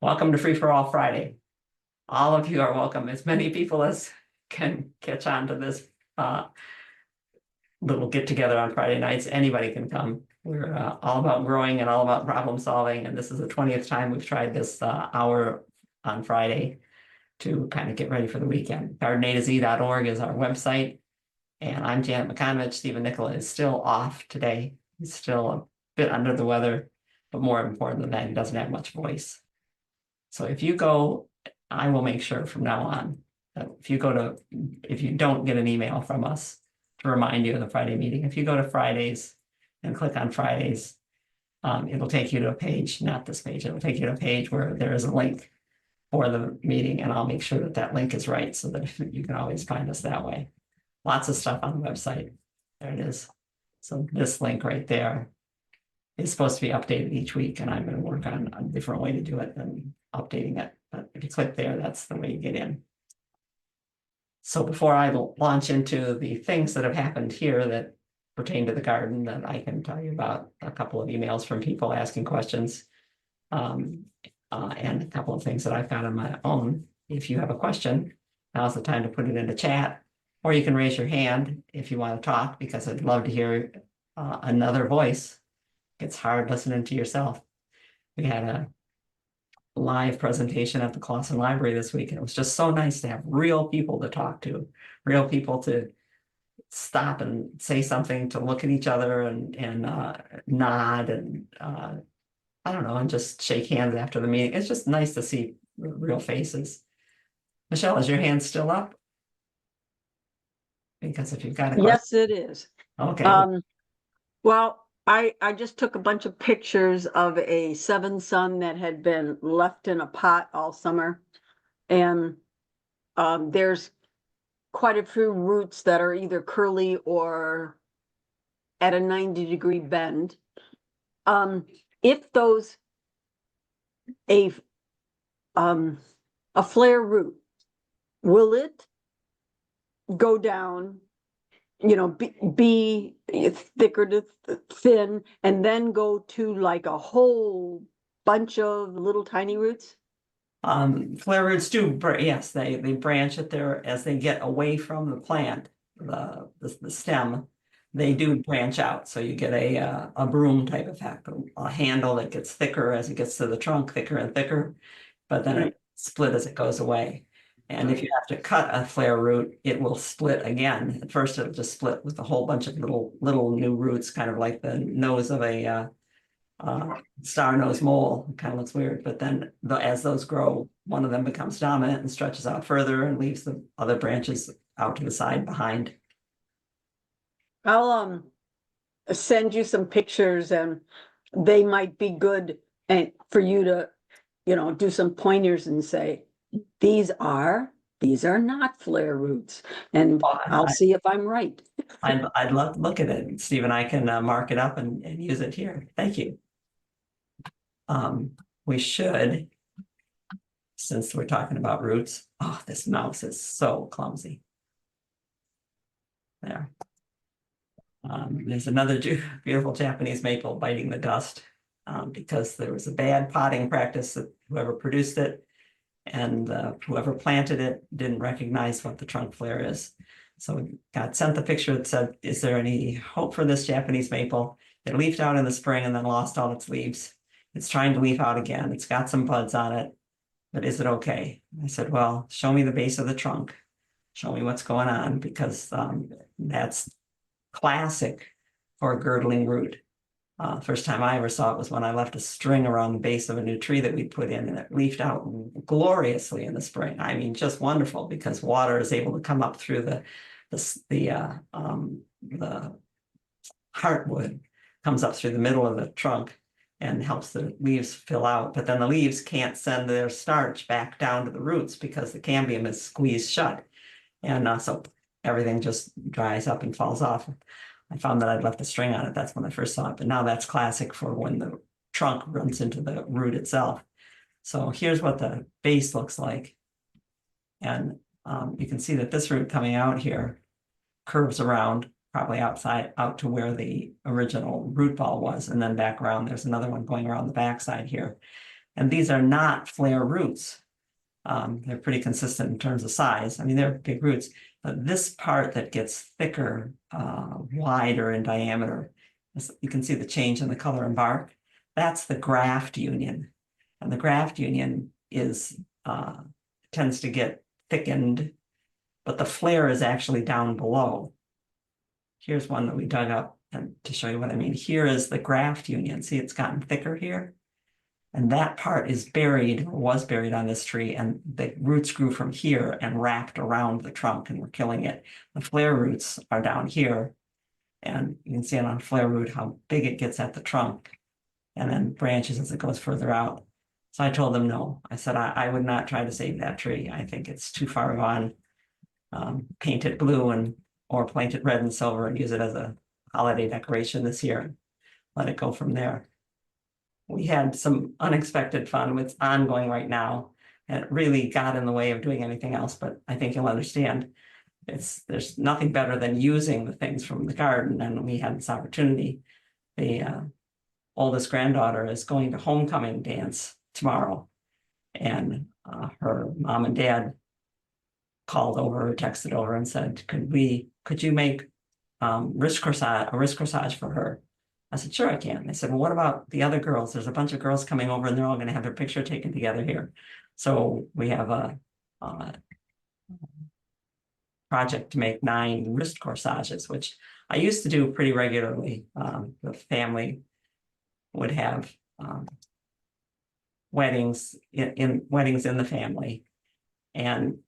Welcome to Free4All Friday. All of you are welcome. As many people as can catch on to this little get together on Friday nights. Anybody can come. We're all about growing and all about problem solving. And this is the 20th time we've tried this hour on Friday to kind of get ready for the weekend. GardenAtoZ.org is our website. And I'm Janet McConovich. Stephen Nicola is still off today. He's still a bit under the weather, but more important than that, he doesn't have much voice. So if you go, I will make sure from now on that if you don't get an email from us to remind you of the Friday meeting, if you go to Fridays and click on Fridays, it'll take you to a page, not this page, it'll take you to a page where there is a link for the meeting, and I'll make sure that that link is right so that you can always find us that way. Lots of stuff on the website. There it is. So this link right there is supposed to be updated each week, and I'm going to work on a different way to do it than updating it. But if you click there, that's the way you get in. So before I launch into the things that have happened here that pertain to the garden, that I can tell you about a couple of emails from people asking questions, and a couple of things that I've got on my own. If you have a question, now's the time to put it into chat, or you can raise your hand if you want to talk, because I'd love to hear another voice. It's hard listening to yourself. We had a live presentation at the Clawson Library this week, and it was just so nice to have real people to talk to, real people to stop and say something, to look at each other and nod and I don't know, and just shake hands after the meeting. It's just nice to see real faces. Michelle, is your hand still up? Because if you've got a question. Yes, it is. Okay. Well, I just took a bunch of pictures of a 7-sun that had been left in a pot all summer. And there's quite a few roots that are either curly or at a 90-degree bend. If those, a flare root, will it go down, be thicker to thin, and then go to like a whole bunch of little tiny roots? Flare roots do, yes, they branch at their, as they get away from the plant, the stem, they do branch out. So you get a broom type effect, a handle that gets thicker as it gets to the trunk, thicker and thicker, but then it split as it goes away. And if you have to cut a flare root, it will split again. At first, it'll just split with a whole bunch of little new roots, kind of like the nose of a star-nosed mole. It kind of looks weird, but then as those grow, one of them becomes dominant and stretches out further and leaves the other branches out to the side behind. I'll send you some pictures, and they might be good and for you to, do some pointers and say, these are not flare roots, and I'll see if I'm right. I'd love to look at it. Steve and I can mark it up and use it here. Thank you. We should, since we're talking about roots. Oh, this mouse is so clumsy. There. There's another beautiful Japanese maple biting the dust because there was a bad potting practice that whoever produced it and whoever planted it didn't recognize what the trunk flare is. So we got sent the picture that said, is there any hope for this Japanese maple? It leafed out in the spring and then lost all its leaves. It's trying to leaf out again. It's got some buds on it, but is it okay? I said, well, show me the base of the trunk. Show me what's going on, because that's classic for a girdling root. First time I ever saw it was when I left a string around the base of a new tree that we'd put in, and it leafed out gloriously in the spring. I mean, just wonderful, because water is able to come up through the heartwood, comes up through the middle of the trunk and helps the leaves fill out. But then the leaves can't send their starch back down to the roots because the cambium is squeezed shut. And so everything just dries up and falls off. I found that I'd left a string on it. That's when I first saw it. But now that's classic for when the trunk runs into the root itself. So here's what the base looks like. And you can see that this root coming out here curves around, probably out to where the original root ball was, and then back around. There's another one going around the backside here. And these are not flare roots. They're pretty consistent in terms of size. I mean, they're big roots, but this part that gets thicker, wider in diameter, you can see the change in the color and bark. That's the graft union. And the graft union is tends to get thickened, but the flare is actually down below. Here's one that we dug up, and to show you what I mean, here is the graft union. See, it's gotten thicker here. And that part is buried, or was buried on this tree, and the roots grew from here and wrapped around the trunk and were killing it. The flare roots are down here, and you can see it on a flare root how big it gets at the trunk, and then branches as it goes further out. So I told them no. I said I would not try to save that tree. I think it's too far gone. Paint it blue or paint it red and silver and use it as a holiday decoration this year. Let it go from there. We had some unexpected fun with ongoing right now, and it really got in the way of doing anything else, but I think you'll understand. There's nothing better than using the things from the garden, and we had this opportunity. The oldest granddaughter is going to homecoming dance tomorrow, and her mom and dad called over or texted over and said, could you make a wrist corsage for her? I said, sure, I can. They said, well, what about the other girls? There's a bunch of girls coming over and they're all going to have their picture taken together here. So we have a project to make 9 wrist corsages, which I used to do pretty regularly. The family would have weddings in the family. And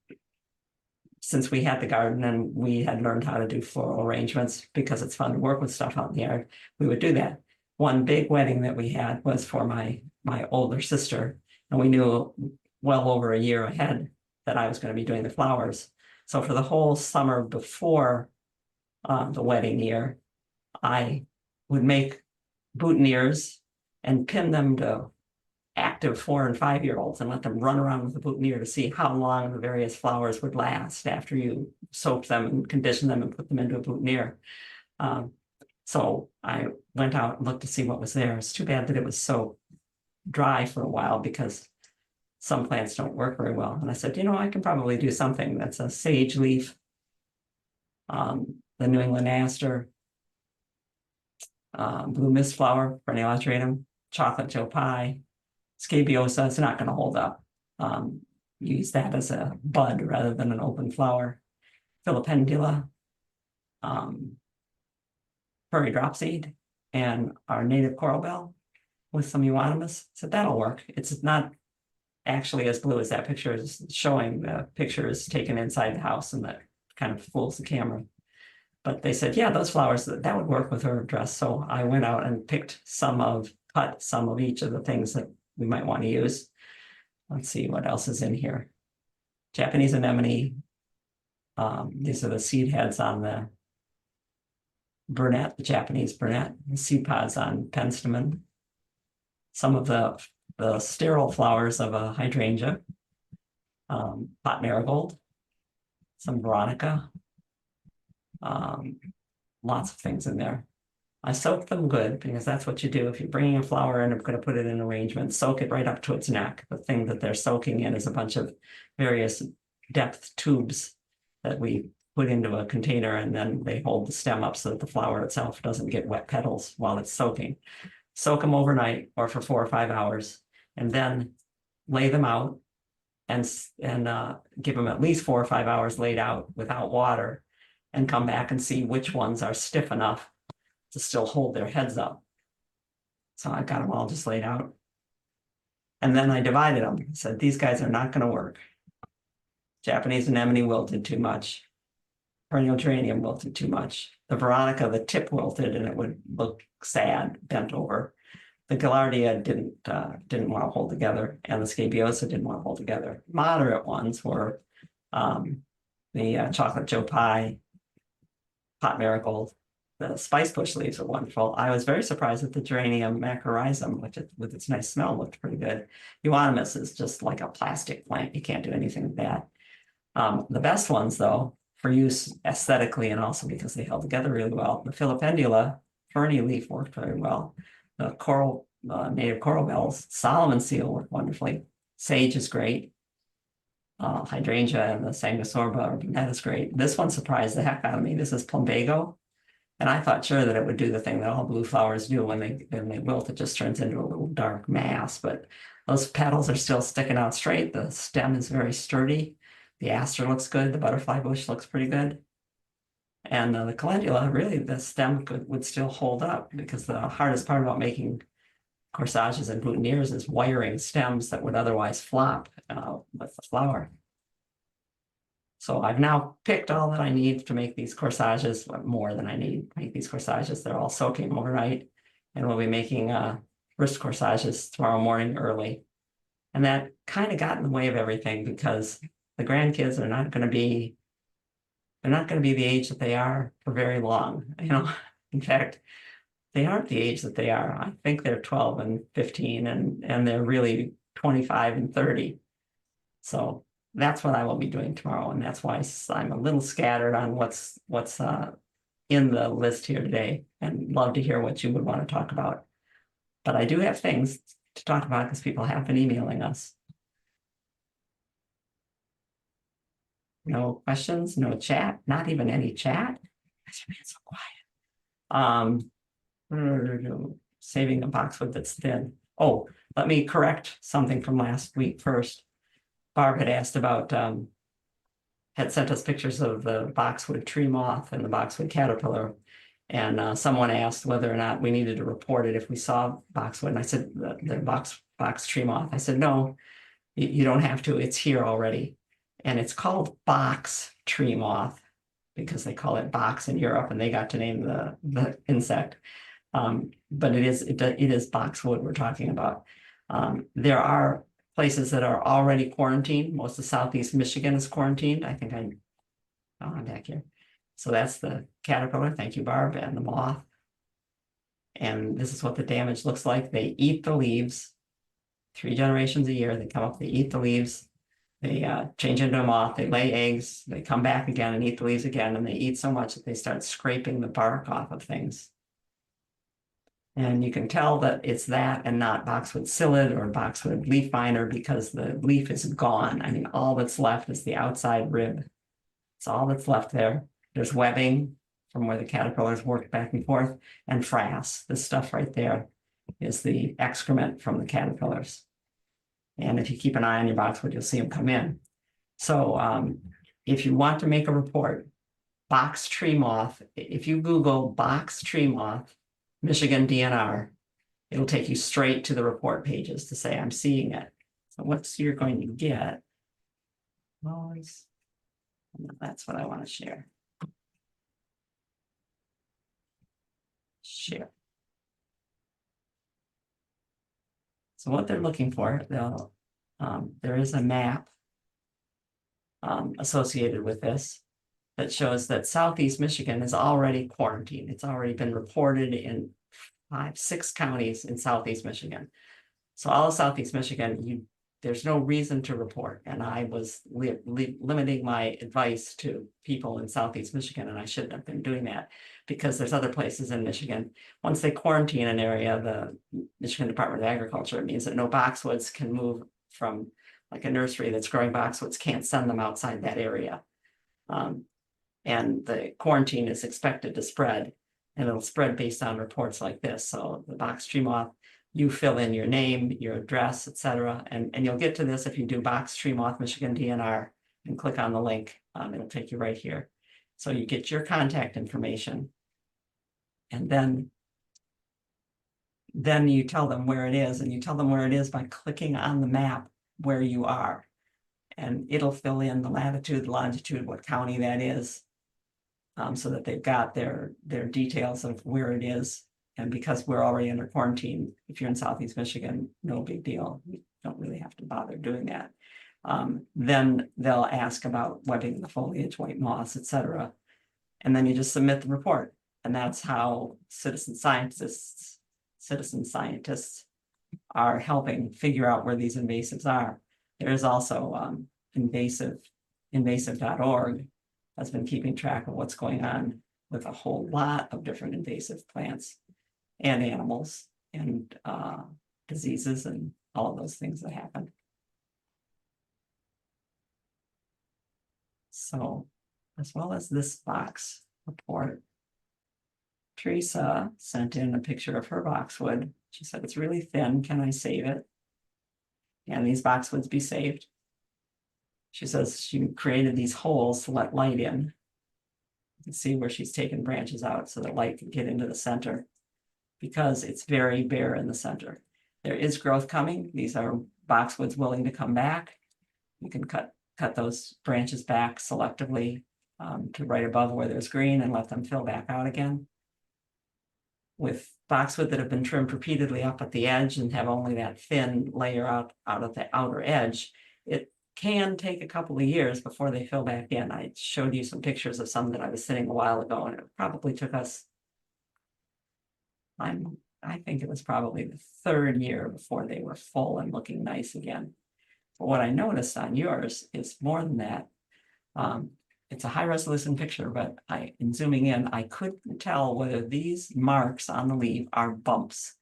since we had the garden and we had learned how to do floral arrangements because it's fun to work with stuff out in the yard, we would do that. One big wedding that we had was for my older sister, and we knew well over a year ahead that I was going to be doing the flowers. So for the whole summer before the wedding year, I would make boutonnieres and pin them to active 4- and 5-year-olds and let them run around with the boutonniere to see how long the various flowers would last after you soaked them and conditioned them and put them into a boutonniere. So I went out and looked to see what was there. It's too bad that it was so dry for a while because some plants don't work very well. And I said, I can probably do something that's a sage leaf, the New England aster, blue mist flower, perennial alternatum, chocolate Joe Pye, scabiosa. It's not going to hold up. Use that as a bud rather than an open flower. Filipendula, furry dropseed, and our native coral bell with some euonymus. So that'll work. It's not actually as blue as that picture is showing. The picture is taken inside the house, and that kind of fools the camera. But they said, yeah, those flowers, that would work with her dress. So I went out and cut some of each of the things that we might want to use. Let's see what else is in here. Japanese anemone. These are the seed heads on the burnet, the Japanese burnet, the seed pods on penstemon. Some of the sterile flowers of a hydrangea, pot marigold, some veronica, lots of things in there. I soaked them good because that's what you do. If you're bringing a flower in, I'm going to put it in arrangement, soak it right up to its neck. The thing that they're soaking in is a bunch of various depth tubes that we put into a container, and then they hold the stem up so that the flower itself doesn't get wet petals while it's soaking. Soak them overnight or for 4 or 5 hours, and then lay them out and give them at least 4 or 5 hours laid out without water, and come back and see which ones are stiff enough to still hold their heads up. So I got them all just laid out. And then I divided them. I said, these guys are not going to work. Japanese anemone wilted too much. Perennial geranium wilted too much. The veronica, the tip wilted and it would look sad, bent over. The gaillardia didn't want to hold together, and the scabiosa didn't want to hold together. Moderate ones were the chocolate Joe Pye, pot marigold. The spice bush leaves are wonderful. I was very surprised that the geranium macrorhizum, which with its nice smell, looked pretty good. Euonymus is just like a plastic plant. You can't do anything with that. The best ones, though, for use aesthetically and also because they held together really well, the Filipendula, ferny leaf worked very well. The coral native coral bells. Solomon seal work wonderfully. Sage is great. Hydrangea and the Sanguisorba, that is great. This one surprised the heck out of me. This is plumbago. And I thought sure that it would do the thing that all blue flowers do when they wilt, it just turns into a little dark mass. But those petals are still sticking out straight. The stem is very sturdy. The aster looks good. The butterfly bush looks pretty good. And the calendula, really, the stem would still hold up, because the hardest part about making corsages and boutonnieres is wiring stems that would otherwise flop with the flower. So I've now picked all that I need to make these corsages, more than I need to make these corsages. They're all soaking overnight, and we'll be making wrist corsages tomorrow morning early. And that kind of got in the way of everything, because the grandkids are not going to be, they're not going to be the age that they are for very long. You know, in fact, they aren't the age that they are. I think they're 12 and 15, and they're really 25 and 30. So that's what I will be doing tomorrow, and that's why I'm a little scattered on what's in the list here today, and love to hear what you would want to talk about. But I do have things to talk about, because people have been emailing us. No questions, no chat, not even any chat. It's been so quiet. Saving a boxwood that's thin. Oh, let me correct something from last week first. Barb had asked about, had sent us pictures of the boxwood tree moth and the boxwood caterpillar. And someone asked whether or not we needed to report it if we saw boxwood. And I said, the box tree moth. I said, no, you don't have to. It's here already. And it's called box tree moth, because they call it box in Europe, and they got to name the insect. But it is boxwood we're talking about. There are places that are already quarantined. Most of Southeast Michigan is quarantined. I think I'm back here. So that's the caterpillar. Thank you, Barb. And the moth. And this is what the damage looks like. They eat the leaves 3 generations a year. They come up, they eat the leaves. They change into a moth, they lay eggs, they come back again and eat the leaves again, and they eat so much that they start scraping the bark off of things. And you can tell that it's that and not boxwood psyllid or boxwood leaf miner, because the leaf is gone. I mean, all that's left is the outside rib. It's all that's left there. There's webbing from where the caterpillars work back and forth, and frass. This stuff right there is the excrement from the caterpillars. And if you keep an eye on your boxwood, you'll see them come in. So if you want to make a report, box tree moth, if you Google box tree moth, Michigan DNR, it'll take you straight to the report pages to say, I'm seeing it. So what you're going to get, well, that's what I want to share. Share. So what they're looking for, there is a map associated with this that shows that Southeast Michigan is already quarantined. It's already been reported in 5-6 counties in Southeast Michigan. So all of Southeast Michigan, there's no reason to report. And I was limiting my advice to people in Southeast Michigan, and I shouldn't have been doing that, because there's other places in Michigan. Once they quarantine an area, the Michigan Department of Agriculture, it means that no boxwoods can move from, like a nursery that's growing boxwoods can't send them outside that area. And the quarantine is expected to spread, and it'll spread based on reports like this. So the box tree moth, you fill in your name, your address, etc. And you'll get to this if you do box tree moth Michigan DNR and click on the link. It'll take you right here. So you get your contact information, and then you tell them where it is, and you tell them where it is by clicking on the map where you are, and it'll fill in the latitude, longitude, what county that is, so that they've got their details of where it is. And because we're already under quarantine, if you're in Southeast Michigan, no big deal. You don't really have to bother doing that. Then they'll ask about webbing the foliage, white moss, etc. And then you just submit the report. And that's how citizen scientists are helping figure out where these invasives are. There is also invasive.org has been keeping track of what's going on with a whole lot of different invasive plants and animals. and diseases and all of those things that happen. So, as well as this box report, Teresa sent in a picture of her boxwood. She said, it's really thin. Can I save it? Can these boxwoods be saved? She says she created these holes to let light in. You can see where she's taken branches out so that light can get into the center, because it's very bare in the center. There is growth coming. These are boxwoods willing to come back. You can cut those branches back selectively to right above where there's green and let them fill back out again. With boxwood that have been trimmed repeatedly up at the edge and have only that thin layer out at the outer edge, it can take a couple of years before they fill back in. I showed you some pictures of some that I was thinning a while ago, and it probably took us, I think it was probably the third year before they were full and looking nice again. But what I noticed on yours is more than that. It's a high resolution picture, but in zooming in, I couldn't tell whether these marks on the leaf are bumps.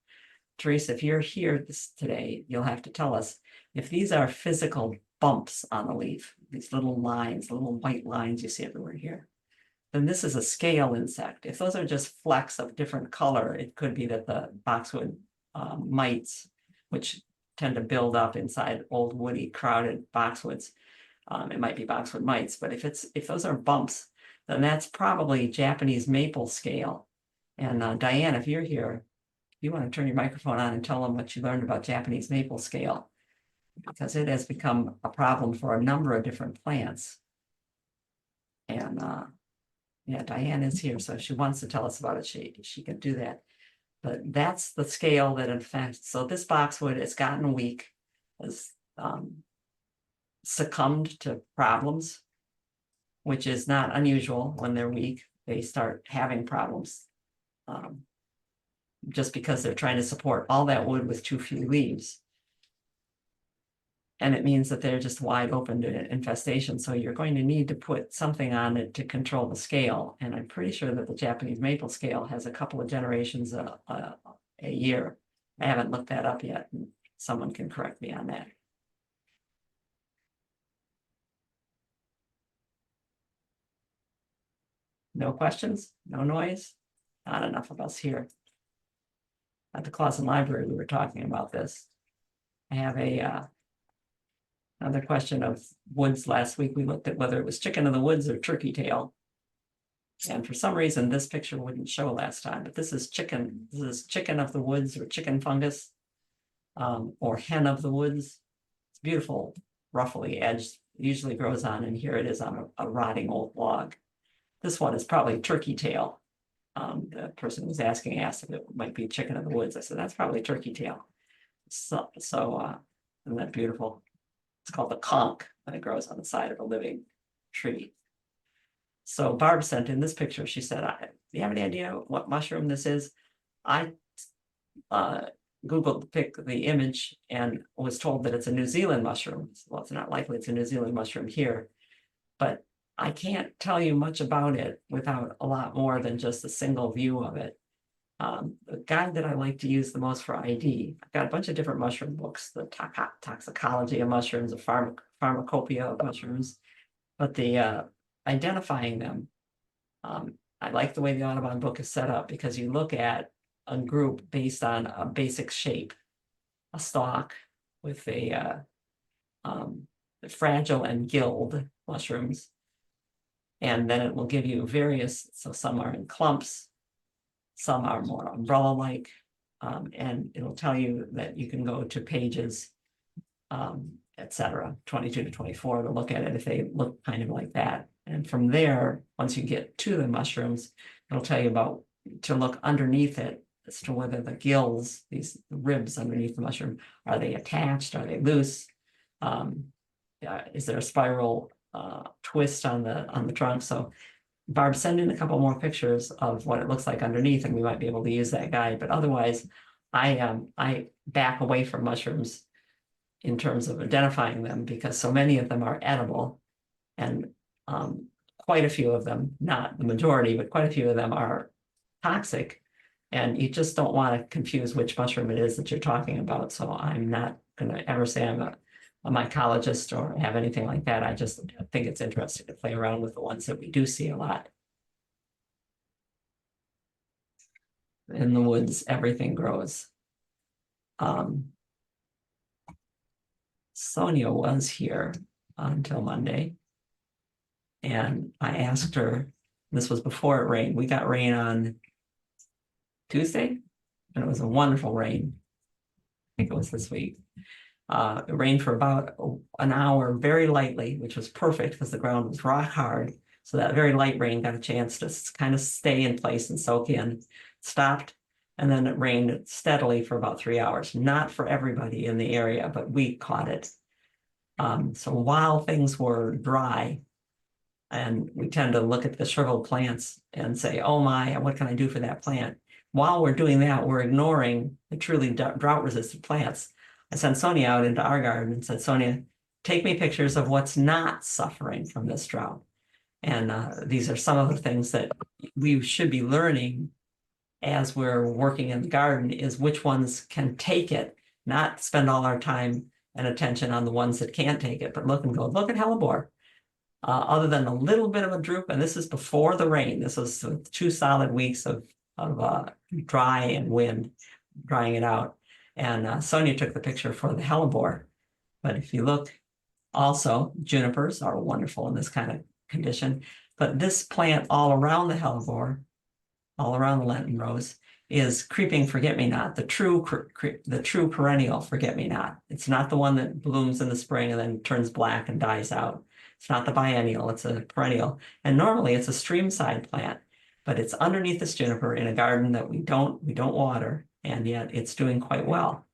Teresa, if you're here today, you'll have to tell us if these are physical bumps on the leaf, these little lines, little white lines you see everywhere here, then this is a scale insect. If those are just flecks of different color, it could be that the boxwood mites, which tend to build up inside old woody crowded boxwoods, it might be boxwood mites. But if those are bumps, then that's probably Japanese maple scale. And Diane, if you're here, you want to turn your microphone on and tell them what you learned about Japanese maple scale, because it has become a problem for a number of different plants. And yeah, Diane is here, so if she wants to tell us about it, she can do that. But that's the scale that affects. So this boxwood has gotten weak, has succumbed to problems, which is not unusual. When they're weak, they start having problems just because they're trying to support all that wood with too few leaves. And it means that they're just wide open to infestation. So you're going to need to put something on it to control the scale. And I'm pretty sure that the Japanese maple scale has a couple of generations a year. I haven't looked that up yet. Someone can correct me on that. No questions? No noise? Not enough of us here. At the Clausen Library, we were talking about this. I have another question of woods. Last week, we looked at whether it was chicken of the woods or turkey tail. And for some reason, this picture wouldn't show last time, but this is chicken. This is chicken of the woods or chicken fungus, or hen of the woods. It's beautiful, roughly edged. It usually grows on, and here it is on a rotting old log. This one is probably turkey tail. The person who was asking asked if it might be chicken of the woods. I said, that's probably turkey tail. So isn't that beautiful? It's called the conch, and it grows on the side of a living tree. So Barb sent in this picture. She said, do you have any idea what mushroom this is? I Googled the image and was told that it's a New Zealand mushroom. Well, it's not likely it's a New Zealand mushroom here, but I can't tell you much about it without a lot more than just a single view of it. The guide that I like to use the most for ID, I've got a bunch of different mushroom books, the toxicology of mushrooms, the pharmacopoeia of mushrooms, but the identifying them, I like the way the Audubon book is set up, because you look at a group based on a basic shape, a stalk with a fragile and gilled mushrooms. And then it will give you various, so some are in clumps, some are more umbrella-like, and it'll tell you that you can go to pages, etc., 22 to 24 to look at it if they look kind of like that. And from there, once you get to the mushrooms, it'll tell you about to look underneath it as to whether the gills, these ribs underneath the mushroom, are they attached? Are they loose? Is there a spiral twist on the trunk? So Barb, send in a couple more pictures of what it looks like underneath, and we might be able to use that guide. But otherwise, I back away from mushrooms in terms of identifying them, because so many of them are edible, and quite a few of them, not the majority, but quite a few of them are toxic. And you just don't want to confuse which mushroom it is that you're talking about. So I'm not going to ever say I'm a mycologist or have anything like that. I just think it's interesting to play around with the ones that we do see a lot. In the woods, everything grows. Sonia was here until Monday. And I asked her, this was before it rained. We got rain on Tuesday, and it was a wonderful rain. I think it was this week. It rained for about an hour, very lightly, which was perfect because the ground was rock hard. So that very light rain got a chance to kind of stay in place and soak in. Stopped, and then it rained steadily for about 3 hours. Not for everybody in the area, but we caught it. So while things were dry, and we tend to look at the shriveled plants and say, oh my, what can I do for that plant? While we're doing that, we're ignoring the truly drought-resistant plants. I sent Sonia out into our garden and said, Sonia, take me pictures of what's not suffering from this drought. And these are some of the things that we should be learning as we're working in the garden, is which ones can take it, not spend all our time and attention on the ones that can't take it, but look and go, look at hellebore. Other than a little bit of a droop, and this is before the rain. This was 2 solid weeks of dry and wind, drying it out. And Sonia took the picture for the hellebore. But if you look, also, junipers are wonderful in this kind of condition. But this plant all around the hellebore, all around the Lenten rose, is creeping forget-me-not, the true perennial forget-me-not. It's not the one that blooms in the spring and then turns black and dies out. It's not the biennial, it's a perennial. And normally it's a stream-side plant, but it's underneath this juniper in a garden that we don't water, and yet it's doing quite well.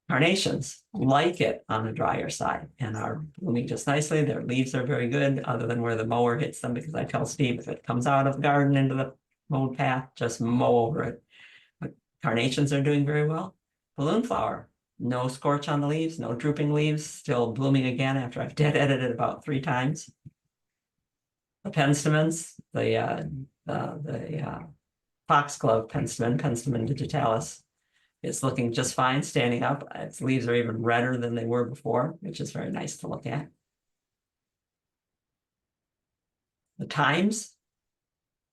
Carnations like it on the drier side and are blooming just nicely. Their leaves are very good, other than where the mower hits them, because I tell Steve, if it comes out of the garden into the mowed path, just mow over it. But carnations are doing very well. Balloon flower, no scorch on the leaves, no drooping leaves, still blooming again after I've dead-edited it about 3 times. The penstemons, the foxglove penstemon, Penstemon digitalis, is looking just fine, standing up. Its leaves are even redder than they were before, which is very nice to look at. The thymes,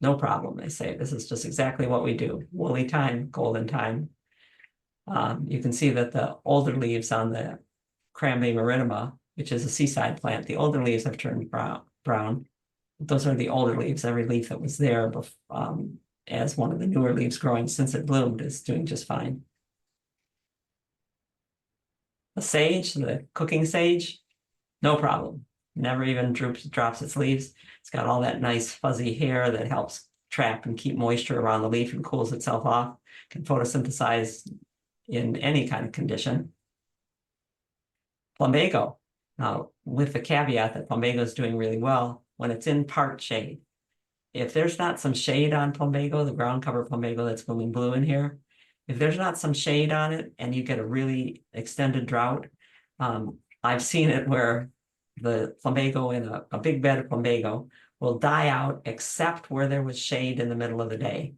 no problem, they say. This is just exactly what we do. Woolly thyme, golden thyme. You can see that the older leaves on the Crambe marinima, which is a seaside plant, the older leaves have turned brown. Those are the older leaves. Every leaf that was there as one of the newer leaves growing since it bloomed is doing just fine. The sage, the cooking sage, no problem. Never even drops its leaves. It's got all that nice fuzzy hair that helps trap and keep moisture around the leaf and cools itself off. Can photosynthesize in any kind of condition. Plumbago. Now, with the caveat that plumbago is doing really well when it's in part shade. If there's not some shade on plumbago, the ground cover plumbago that's blooming blue in here, if there's not some shade on it and you get a really extended drought, I've seen it where the plumbago in a big bed of plumbago will die out except where there was shade in the middle of the day.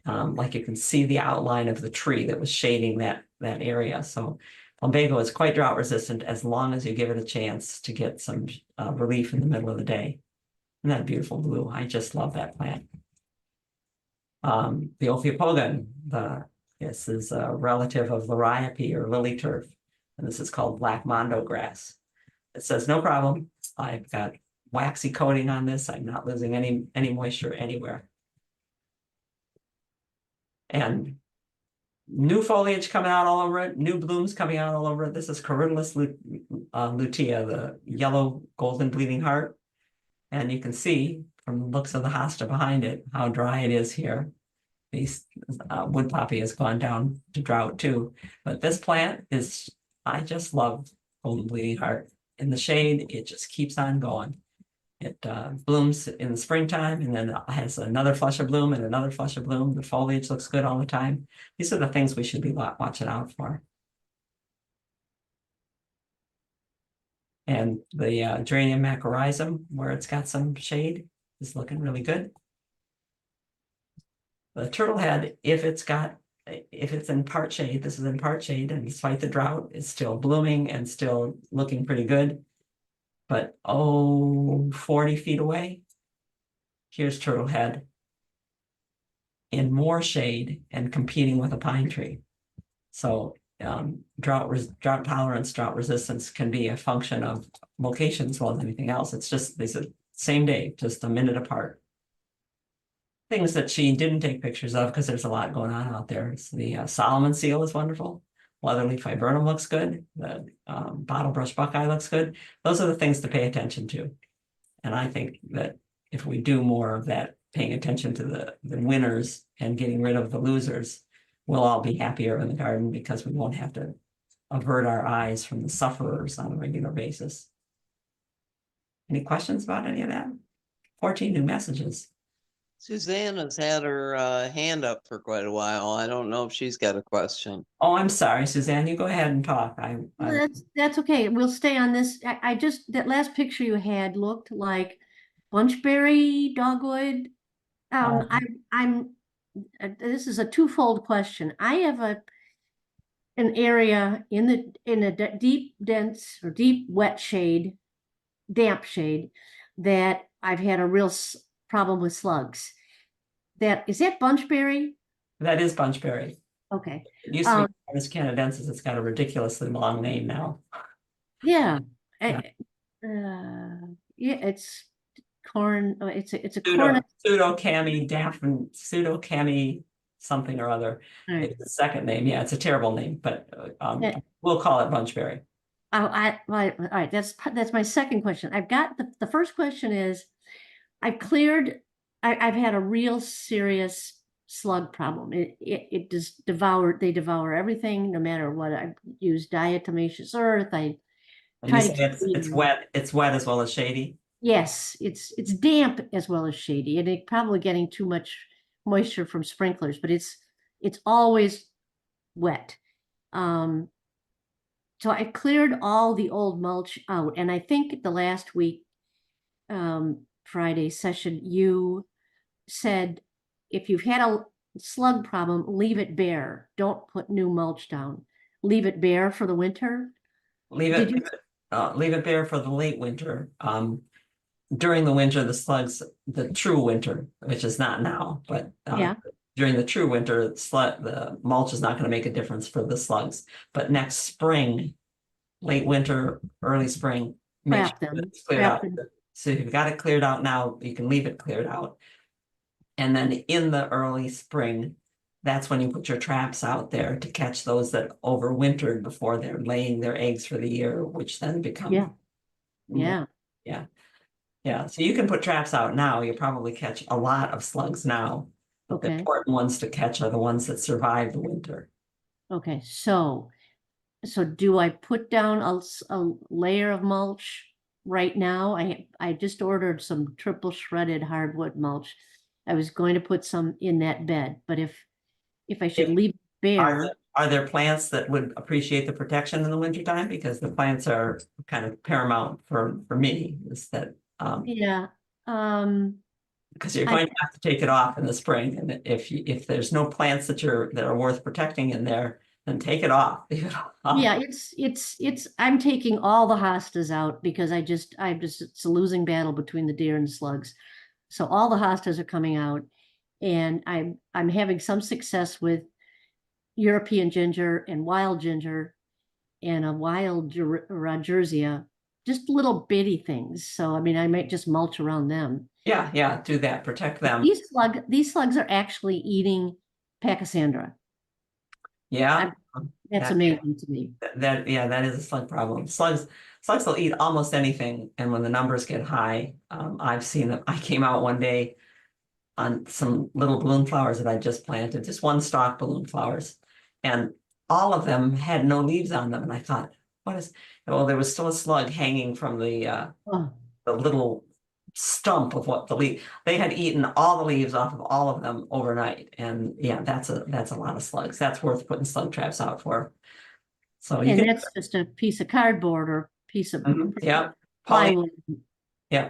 Like you can see the outline of the tree that was shading that area. So plumbago is quite drought resistant as long as you give it a chance to get some relief in the middle of the day. Isn't that beautiful blue? I just love that plant. The Ophiopogon, this is a relative of Liriope or lily turf, and this is called black mondo grass. It says, no problem. I've got waxy coating on this. I'm not losing any moisture anywhere. And new foliage coming out all over it, new blooms coming out all over it. This is Corylus lutea, the yellow golden bleeding heart. And you can see from the looks of the hosta behind it how dry it is here. These wood poppy has gone down to drought too. But this plant is, I just love golden bleeding heart. In the shade, it just keeps on going. It blooms in the springtime and then has another flush of bloom and another flush of bloom. The foliage looks good all the time. These are the things we should be watching out for. And the geranium macrorrhizum, where it's got some shade, is looking really good. The turtle head, if it's in part shade, this is in part shade, and despite the drought, it's still blooming and still looking pretty good. But 40 feet away, here's turtle head in more shade and competing with a pine tree. So drought tolerance, drought resistance can be a function of location as well as anything else. It's just these are same day, just a minute apart. Things that she didn't take pictures of because there's a lot going on out there. It's the Solomon seal is wonderful. Leatherleaf viburnum looks good. The bottlebrush buckeye looks good. Those are the things to pay attention to. And I think that if we do more of that, paying attention to the winners and getting rid of the losers, we'll all be happier in the garden because we won't have to avert our eyes from the sufferers on a regular basis. Any questions about any of that? 14 new messages. Susanna's had her hand up for quite a while. I don't know if she's got a question. Oh, I'm sorry, Suzanne, you go ahead and talk. That's okay. We'll stay on this. I just, that last picture you had looked like bunchberry, dogwood. This is a twofold question. I have an area in a deep, dense or deep wet shade, damp shade, that I've had a real problem with slugs. Is that bunchberry? That is bunchberry. Okay. It used to be Pinus canadensis. It's got a ridiculously long name now. Yeah. Yeah. Yeah, it's corn. It's a corn. Pseudo-cami daphne, pseudo-cami something or other. Right. It's the second name. Yeah, it's a terrible name, but Yeah. we'll call it bunchberry. All right. That's my second question. I've got the first question is, I've had a real serious slug problem. It just they devour everything, no matter what. I use diatomaceous earth. And you say it's wet. It's wet as well as shady. Yes, it's damp as well as shady, and it probably getting too much moisture from sprinklers, but it's always wet. So I cleared all the old mulch out, and I think the last week Friday session you said if you've had a slug problem, leave it bare. Don't put new mulch down. Leave it bare for the winter. Leave it bare for the late winter. During the winter, the true winter, which is not now, but Yeah. during the true winter, the mulch is not going to make a difference for the slugs. But next spring, late winter, early spring, make Trap them. it's cleared Trap out. them. So if you've got it cleared out now, you can leave it cleared out. And then in the early spring, that's when you put your traps out there to catch those that overwintered before they're laying their eggs for the year, which then become. Yeah. Yeah, so you can put traps out now. You probably catch a lot of slugs now. But the Okay. important ones to catch are the ones that survive the winter. Okay. So do I put down a layer of mulch right now? I just ordered some triple shredded hardwood mulch. I was going to put some in that bed, but if I should leave it bare. Are there plants that would appreciate the protection in the wintertime? Because the plants are kind of paramount for me, is that Yeah. because you're going to have to take it off in the spring, and if there's no plants that are worth protecting in there, then take it off. Leave it off. Yeah, I'm taking all the hostas out because it's a losing battle between the deer and the slugs. So all the hostas are coming out, and I'm having some success with European ginger and wild ginger and a wild Rodgersia, just little bitty things. So I mean, I might just mulch around them. Yeah, do that. Protect them. These slugs are actually eating Pachysandra. Yeah. That's amazing to me. That is a slug problem. Slugs will eat almost anything, and when the numbers get high, I've seen them. I came out one day on some little balloon flowers that I just planted, just one stalk balloon flowers, and all of them had no leaves on them. And I thought, well, there was still a slug hanging from the little stump of what the leaf. They had eaten all the leaves off of all of them overnight, and yeah, that's a lot of slugs. That's worth putting slug traps out for. So that's just a piece of cardboard or piece of yeah, plywood.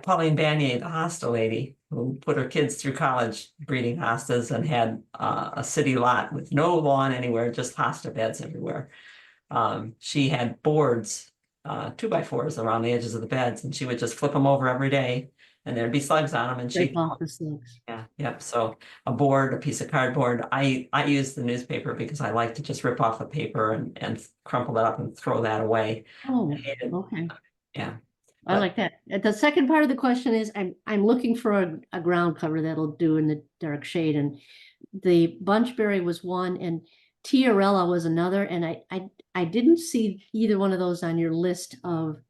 Pauline Banier, the hosta lady, who put her kids through college breeding hostas and had a city lot with no lawn anywhere, just hosta beds everywhere. She had boards, 2x4s around the edges of the beds, and she would just flip them over every day, and there'd be slugs on them, and Break she, off the slugs. yeah, yep. So a board, a piece of cardboard. I use the newspaper because I like to just rip off the paper and crumple it up and throw that away. Oh, And, okay. yeah, I but- like that. The second part of the question is, I'm looking for a ground cover that'll do in the dark shade, and the bunchberry was one, and tiarella was another, and I didn't see either one of those on your list of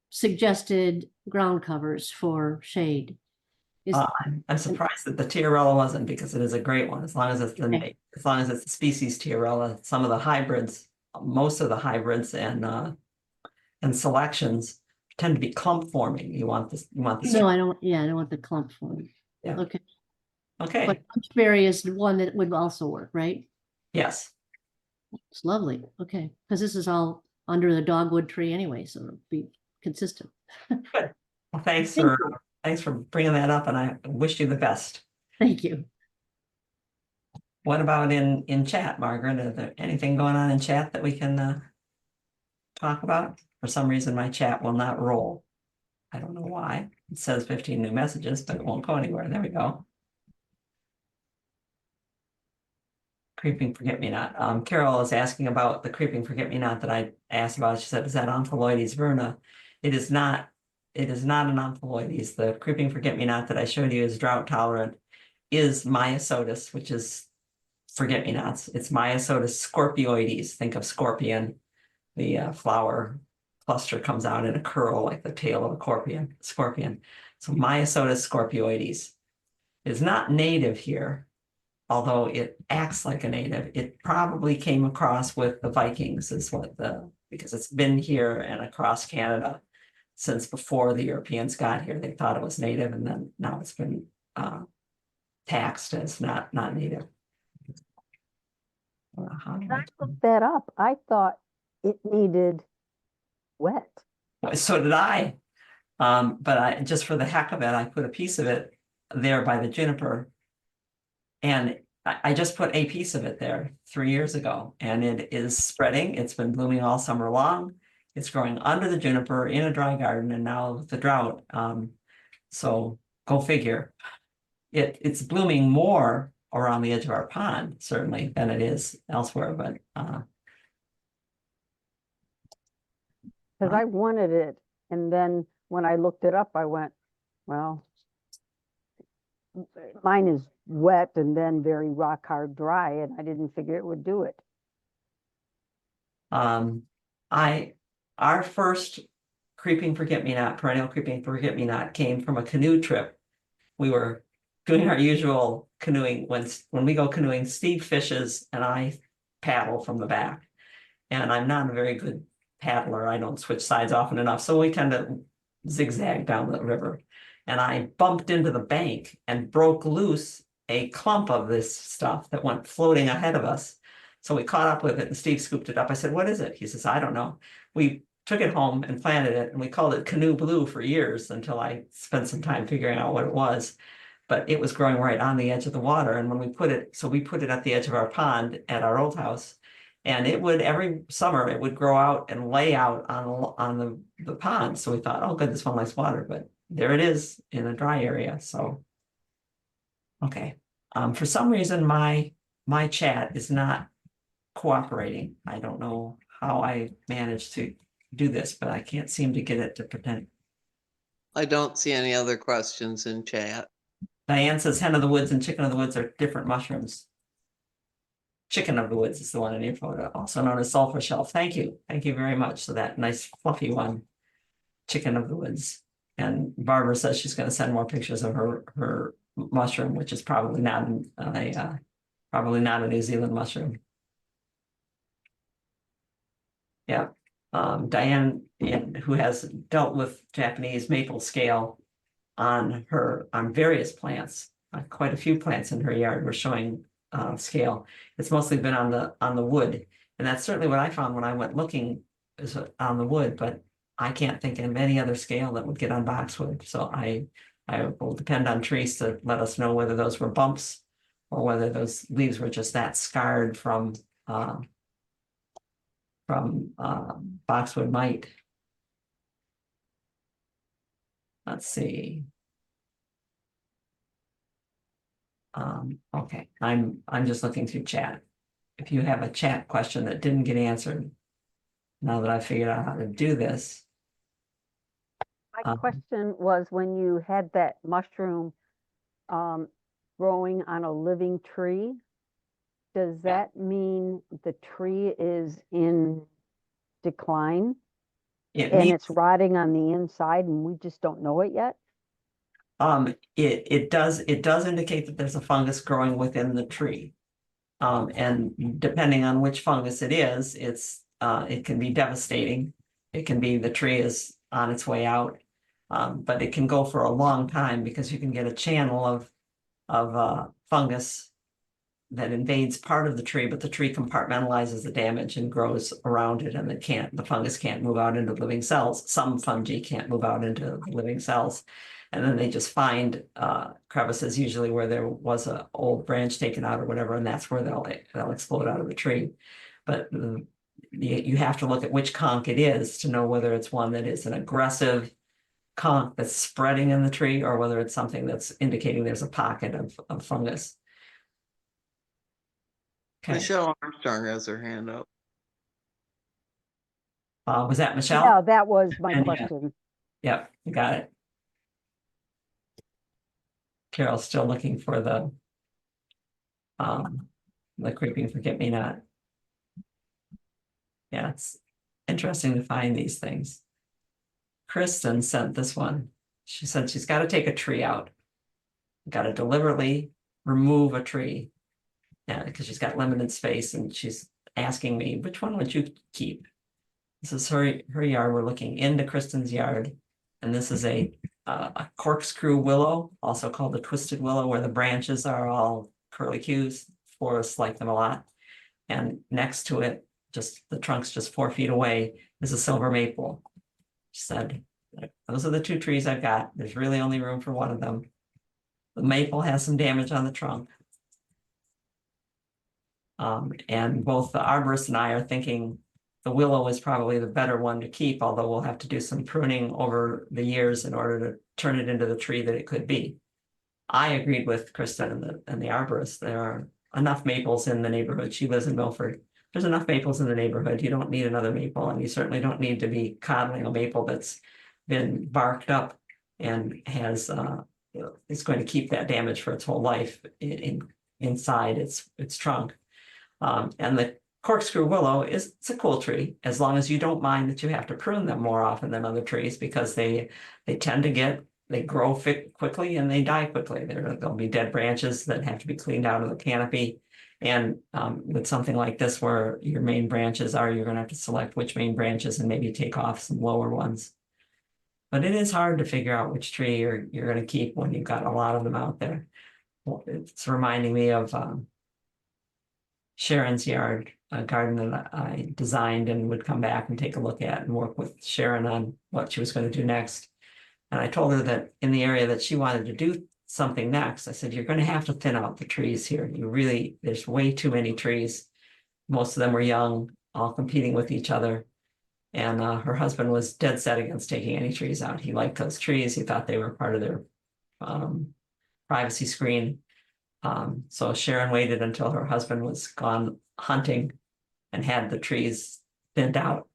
suggested ground covers for shade. Is, I'm surprised that the tiarella wasn't, because it is a great one, as long as it's Okay. as long as it's the species tiarella. Some of the hybrids, most of the hybrids and selections tend to be clump forming. You want this, you want this. no, I don't, yeah, I don't want the clump form. Yeah. Okay, Okay, but bunchberry is the one that would also work, right? yes, It's lovely, okay, because this is all under the dogwood tree anyway, so it'll be consistent. well, Thank you. thanks for bringing that up, and I wish you the best. Thank you. What about in chat, Margaret? Is there anything going on in chat that we can talk about? For some reason, my chat will not roll. I don't know why. It says 15 new messages, but it won't go anywhere. There we go. Creeping forget-me-not. Carol is asking about the creeping forget-me-not that I asked about. She said, is that Omphaloides verna? It is not. It is not an Omphaloides. The creeping forget-me-not that I showed you is drought tolerant, is Myosotis, which is forget-me-nots. It's Myosotis scorpioides. Think of scorpion. The flower cluster comes out in a curl like the tail of a scorpion. So Myosotis scorpioides is not native here, although it acts like a native. It probably came across with the Vikings, is what because it's been here and across Canada since before the Europeans got here. They thought it was native, and then now it's been taxed as not native. How do I looked that up. I thought it needed wet. So did I. But I just for the heck of it, I put a piece of it there by the juniper. And I just put a piece of it there 3 years ago, and it is spreading. It's been blooming all summer long. It's growing under the juniper in a dry garden, and now with the drought. So go figure. It's blooming more around the edge of our pond, certainly, than it is elsewhere, but Because I wanted it, and then when I looked it up, I went, well, mine is wet and then very rock hard dry, and I didn't figure it would do it. Our first creeping forget-me-not, perennial creeping forget-me-not came from a canoe trip. We were doing our usual canoeing. When we go canoeing, Steve fishes and I paddle from the back. And I'm not a very good paddler. I don't switch sides often enough. So we tend to zigzag down the river. And I bumped into the bank and broke loose a clump of this stuff that went floating ahead of us. So we caught up with it, and Steve scooped it up. I said, what is it? He says, I don't know. We took it home and planted it, and we called it canoe blue for years until I spent some time figuring out what it was. But it was growing right on the edge of the water. And when we put it at the edge of our pond at our old house. And it would, every summer, it would grow out and lay out on the pond. So we thought, oh, good, this one likes water. But there it is in a dry area. So, okay. For some reason, my chat is not cooperating. I don't know how I managed to do this, but I can't seem to get it to pretend. I don't see any other questions in chat. Diane says hen of the woods and chicken of the woods are different mushrooms. Chicken of the woods is the one in your photo, also known as sulfur shelf. Thank you. Thank you very much. So that nice fluffy one, chicken of the woods. And Barbara says she's going to send more pictures of her mushroom, which is probably not a New Zealand mushroom. Yeah. Diane, who has dealt with Japanese maple scale on various plants, quite a few plants in her yard were showing scale. It's mostly been on the wood, and that's certainly what I found when I went looking, is on the wood. But I can't think of any other scale that would get on boxwood, so I will depend on trees to let us know whether those were bumps or whether those leaves were just that scarred from boxwood mite. Let's see. Okay, I'm just looking through chat. If you have a chat question that didn't get answered, now that I figured out how to do this, My question was, when you had that mushroom growing on a living tree, does that mean the tree is in decline it and means it's rotting on the inside and we just don't know it yet? it does indicate that there's a fungus growing within the tree. And depending on which fungus it is, it can be devastating. It can be the tree is on its way out. But it can go for a long time because you can get a channel of fungus that invades part of the tree, but the tree compartmentalizes the damage and grows around it, and the fungus can't move out into living cells. Some fungi can't move out into living cells. And then they just find crevices, usually where there was an old branch taken out or whatever, and that's where they'll explode out of the tree. But you have to look at which conch it is to know whether it's one that is an aggressive conch that's spreading in the tree, or whether it's something that's indicating there's a pocket of fungus. Okay, Michelle Armstrong has her hand up. was that Michelle? Yeah, that was my And yeah. question. Yep, you got it. Carol's still looking for the creeping forget-me-not. Yeah, it's interesting to find these things. Kristen sent this one. She said she's got to take a tree out. Got to deliberately remove a tree. Yeah, because she's got limited space, and she's asking me, which one would you keep? This is her yard. We're looking into Kristen's yard, and this is a corkscrew willow, also called the twisted willow, where the branches are all curlicues. Forests like them a lot. And next to it, just the trunk's just 4 feet away, is a silver maple. She said, those are the two trees I've got. There's really only room for one of them. The maple has some damage on the trunk. And both the arborist and I are thinking the willow is probably the better one to keep, although we'll have to do some pruning over the years in order to turn it into the tree that it could be. I agreed with Kristen and the arborist. There are enough maples in the neighborhood. She lives in Milford. There's enough maples in the neighborhood. You don't need another maple, and you certainly don't need to be coddling a maple that's been barked up and has it's going to keep that damage for its whole life inside its trunk. And the corkscrew willow it's a cool tree, as long as you don't mind that you have to prune them more often than other trees, because they tend to they grow quickly and they die quickly. There'll be dead branches that have to be cleaned out of the canopy. And with something like this, where your main branches are, you're going to have to select which main branches and maybe take off some lower ones. But it is hard to figure out which tree you're going to keep when you've got a lot of them out there. Well, it's reminding me of Sharon's yard, a garden that I designed and would come back and take a look at and work with Sharon on what she was going to do next. And I told her that in the area that she wanted to do something next, I said, you're going to have to thin out the trees here. There's way too many trees. Most of them were young, all competing with each other. And her husband was dead set against taking any trees out. He liked those trees. He thought they were part of their privacy screen. So Sharon waited until her husband was gone hunting and had the trees thinned out.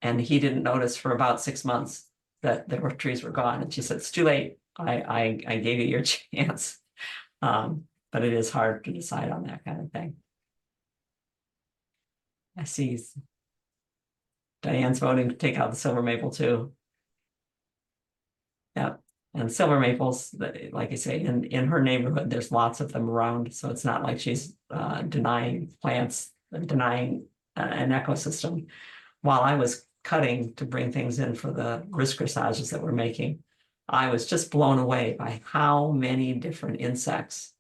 And he didn't notice for about 6 months that the trees were gone. And she said, it's too late. I gave you your chance. But it is hard to decide on that kind of thing. I see Diane's voting to take out the silver maple too. Yeah, and silver maples, like I say, in her neighborhood, there's lots of them around. So it's not like she's denying plants, denying an ecosystem. While I was cutting to bring things in for the wrist corsages that we're making, I was just blown away by how many different insects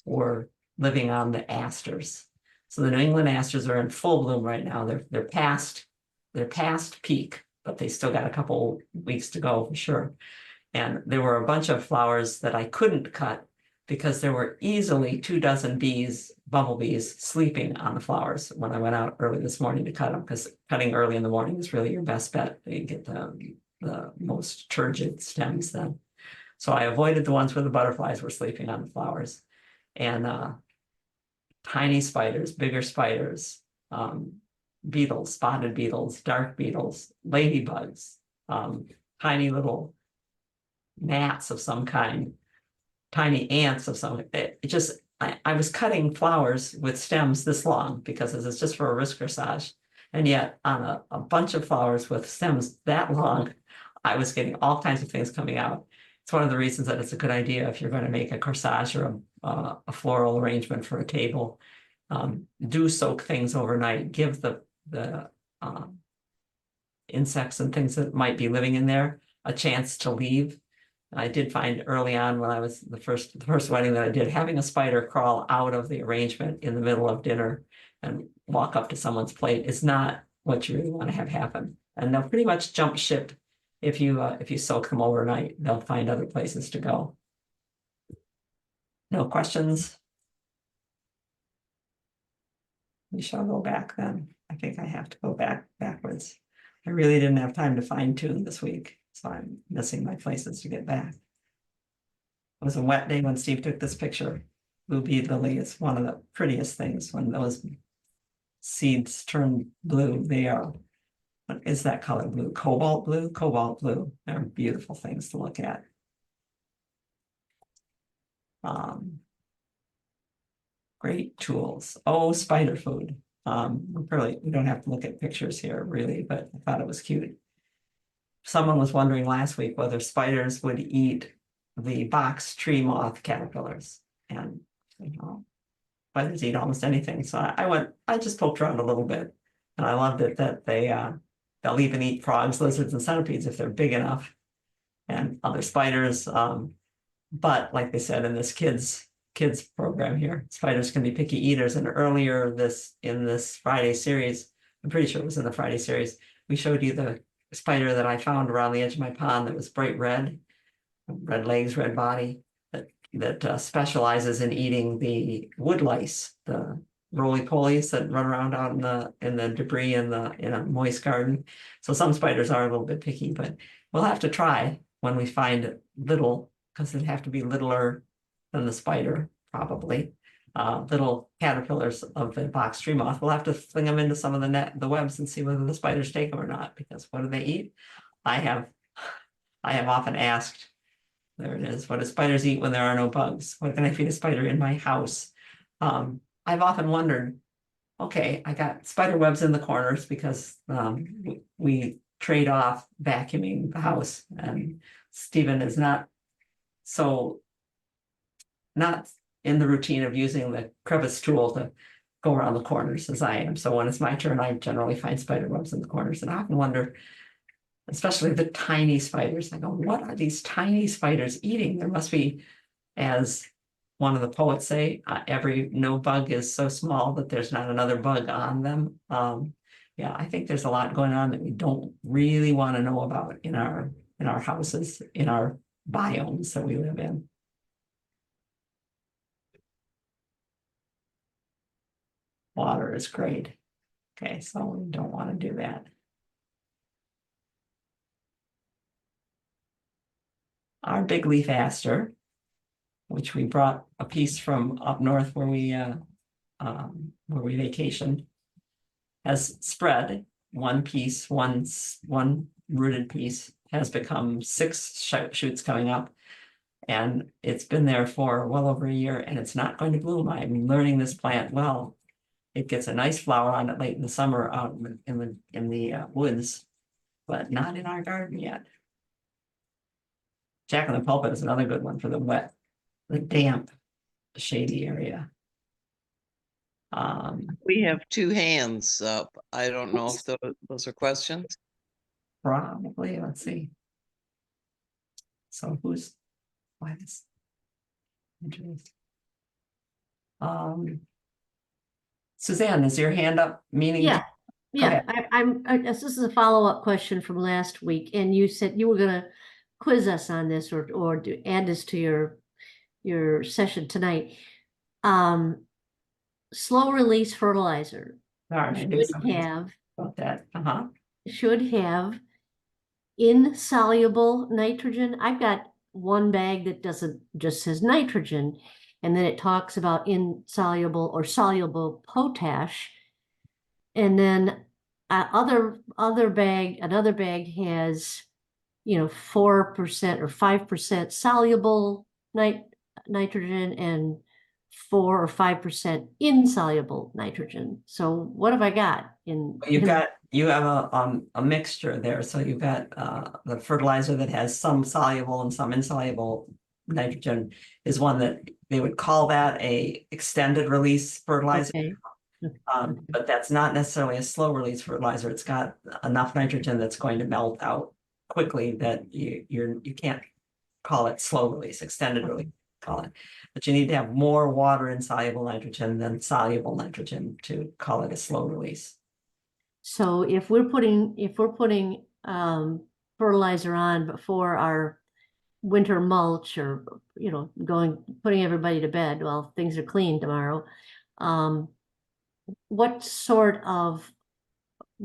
were living on the asters. So the New England asters are in full bloom right now. They're past peak, but they still got a couple weeks to go for sure. And there were a bunch of flowers that I couldn't cut because there were easily 24 bumblebees sleeping on the flowers when I went out early this morning to cut them, because cutting early in the morning is really your best bet. You get the most turgid stems then. So I avoided the ones where the butterflies were sleeping on the flowers. And tiny spiders, bigger spiders, beetles, spotted beetles, dark beetles, ladybugs, tiny little gnats of some kind, tiny ants of some, I was cutting flowers with stems this long because it's just for a wrist corsage. And yet on a bunch of flowers with stems that long, I was getting all kinds of things coming out. It's one of the reasons that it's a good idea if you're going to make a corsage or a floral arrangement for a table. Do soak things overnight. Give the insects and things that might be living in there a chance to leave. I did find early on when I was the first wedding that I did, having a spider crawl out of the arrangement in the middle of dinner and walk up to someone's plate is not what you really want to have happen. And they'll pretty much jump ship if you soak them overnight. They'll find other places to go. No questions? We shall go back then. I think I have to go backwards. I really didn't have time to fine tune this week, so I'm missing my places to get back. It was a wet day when Steve took this picture. Blue bead lily is one of the prettiest things when those seeds turn blue. They are, what is that color blue? Cobalt blue? Cobalt blue. They're beautiful things to look at. Great tools. Oh, spider food. We don't have to look at pictures here really, but I thought it was cute. Someone was wondering last week whether spiders would eat the box tree moth caterpillars, and spiders eat almost anything. So I just poked around a little bit, and I loved it that they'll even eat frogs, lizards, and centipedes if they're big enough, and other spiders. But like they said in this kids program here, spiders can be picky eaters. And earlier in this Friday series, I'm pretty sure it was in the Friday series, we showed you the spider that I found around the edge of my pond that was bright red legs, red body, that specializes in eating the wood lice, the roly-polies that run around out in the debris in a moist garden. So some spiders are a little bit picky, but we'll have to try when we find little, because it'd have to be littler than the spider, probably. Little caterpillars of the box tree moth. We'll have to fling them into some of the webs and see whether the spiders take them or not, because what do they eat? I have often asked, there it is, what do spiders eat when there are no bugs? What can I feed a spider in my house? I've often wondered, okay, I got spider webs in the corners because we trade off vacuuming the house, and Stephen is not in the routine of using the crevice tool to go around the corners as I am. So when it's my turn, I generally find spider webs in the corners, and I often wonder, especially the tiny spiders, I go, what are these tiny spiders eating? There must be, as one of the poets say, no bug is so small that there's not another bug on them. Yeah, I think there's a lot going on that we don't really want to know about in our houses, in our biomes that we live in. Water is great. Okay, so we don't want to do that. Our big leaf aster, which we brought a piece from up north where we vacationed, has spread. One piece, one rooted piece has become 6 shoots coming up, and it's been there for well over a year, and it's not going to bloom. I'm learning this plant well. It gets a nice flower on it late in the summer out in the woods, but not in our garden yet. Jack-o'-lantern pulpit is another good one for the damp, shady area. We have 2 hands up. I don't know if those are questions. Probably, let's see. So why this? Suzanne, is your hand up? Meaning? Yeah, Yeah, this is a follow-up question from last week, and you said you were gonna quiz us on this or add this to your session tonight. Slow release fertilizer All right, I knew should something have about that. Uh-huh. should have insoluble nitrogen. I've got one bag that doesn't just says nitrogen, and then it talks about insoluble or soluble potash. And then another bag has, 4% or 5% soluble nitrogen and 4 or 5% insoluble nitrogen. So what have I got in? You have a mixture there. So you've got the fertilizer that has some soluble and some insoluble nitrogen is one that they would call that a extended release fertilizer. Okay. But that's not necessarily a slow release fertilizer. It's got enough nitrogen that's going to melt out quickly that you can't call it slow release, extended release, call it. But you need to have more water insoluble nitrogen than soluble nitrogen to call it a slow release. So if we're putting fertilizer on before our winter mulch or putting everybody to bed while things are clean tomorrow, what sort of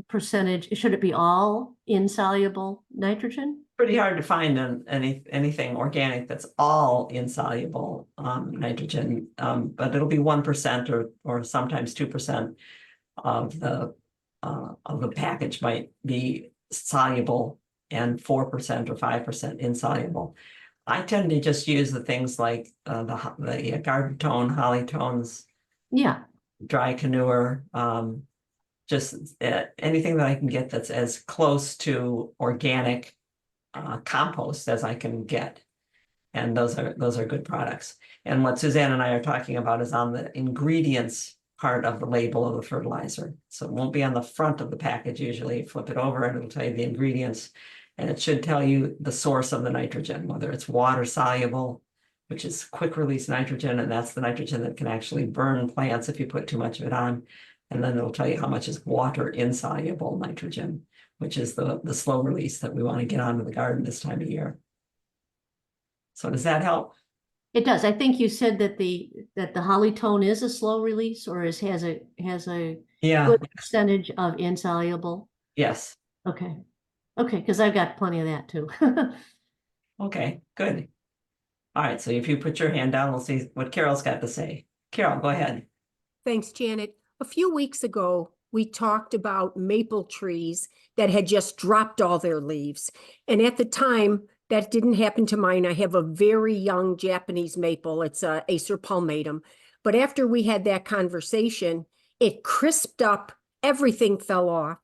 percentage should it be? All insoluble nitrogen? Pretty hard to find anything organic that's all insoluble nitrogen, but it'll be 1% or sometimes 2% of the package might be soluble and 4% or 5% insoluble. I tend to just use the things like the garden tone, holly tones, Yeah. dry canure, just anything that I can get that's as close to organic compost as I can get. And those are good products. And what Suzanne and I are talking about is on the ingredients part of the label of the fertilizer. So it won't be on the front of the package usually. Flip it over and it'll tell you the ingredients. And it should tell you the source of the nitrogen, whether it's water soluble, which is quick release nitrogen, and that's the nitrogen that can actually burn plants if you put too much of it on. And then it'll tell you how much is water insoluble nitrogen, which is the slow release that we want to get onto the garden this time of year. So does that help? It does. I think you said that the holly tone is a slow release or has a Yeah. good percentage of insoluble. Yes. Okay. Okay, because I've got plenty of that too. Okay, good. All right, so if you put your hand down, we'll see what Carol's got to say. Carol, go ahead. Thanks, Janet. A few weeks ago, we talked about maple trees that had just dropped all their leaves. And at the time, that didn't happen to mine. I have a very young Japanese maple. It's a Acer palmatum. But after we had that conversation, it crisped up, everything fell off.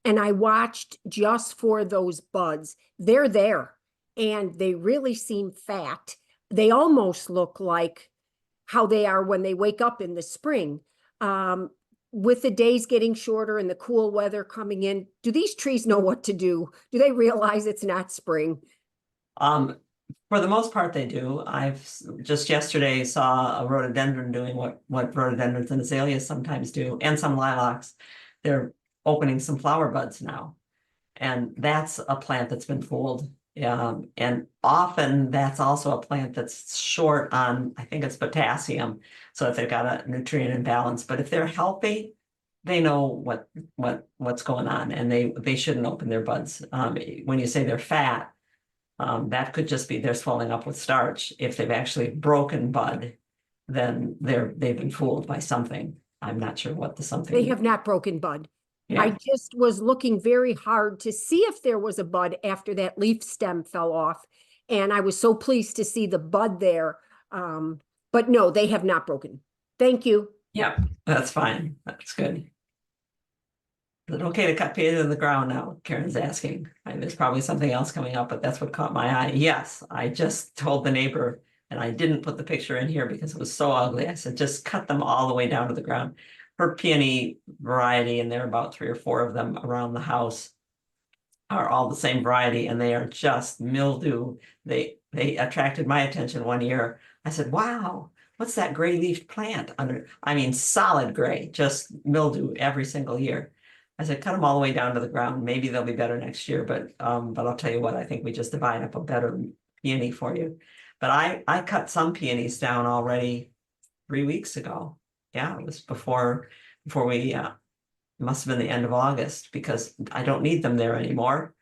And I watched just for those buds. They're there and they really seem fat. They almost look like how they are when they wake up in the spring. With the days getting shorter and the cool weather coming in, do these trees know what to do? Do they realize it's not spring? For the most part, they do. I've just yesterday saw a rhododendron doing what rhododendrons and azaleas sometimes do, and some lilacs. They're opening some flower buds now. And that's a plant that's been fooled. And often that's also a plant that's short on, I think it's potassium. So if they've got a nutrient imbalance, but if they're healthy, they know what's going on, and they shouldn't open their buds. When you say they're fat, that could just be they're swelling up with starch. If they've actually broken bud, then they've been fooled by something. I'm not sure what the something. They have not broken bud. Yeah. I just was looking very hard to see if there was a bud after that leaf stem fell off. And I was so pleased to see the bud there. But no, they have not broken. Thank you. Yeah, that's fine. That's good. Is it okay to cut pay to the ground now? Karen's asking. There's probably something else coming up, but that's what caught my eye. Yes, I just told the neighbor, and I didn't put the picture in here because it was so ugly. I said, just cut them all the way down to the ground. Her peony variety, and there are about 3 or 4 of them around the house, are all the same variety, and they are just mildew. They attracted my attention one year. I said, wow, what's that gray leafed plant under? I mean, solid gray, just mildew every single year. I said, cut them all the way down to the ground. Maybe they'll be better next year, but I'll tell you what, I think we just divide up a better peony for you. But I cut some peonies down already 3 weeks ago. Yeah, it was before we, must have been the end of August, because I don't need them there anymore.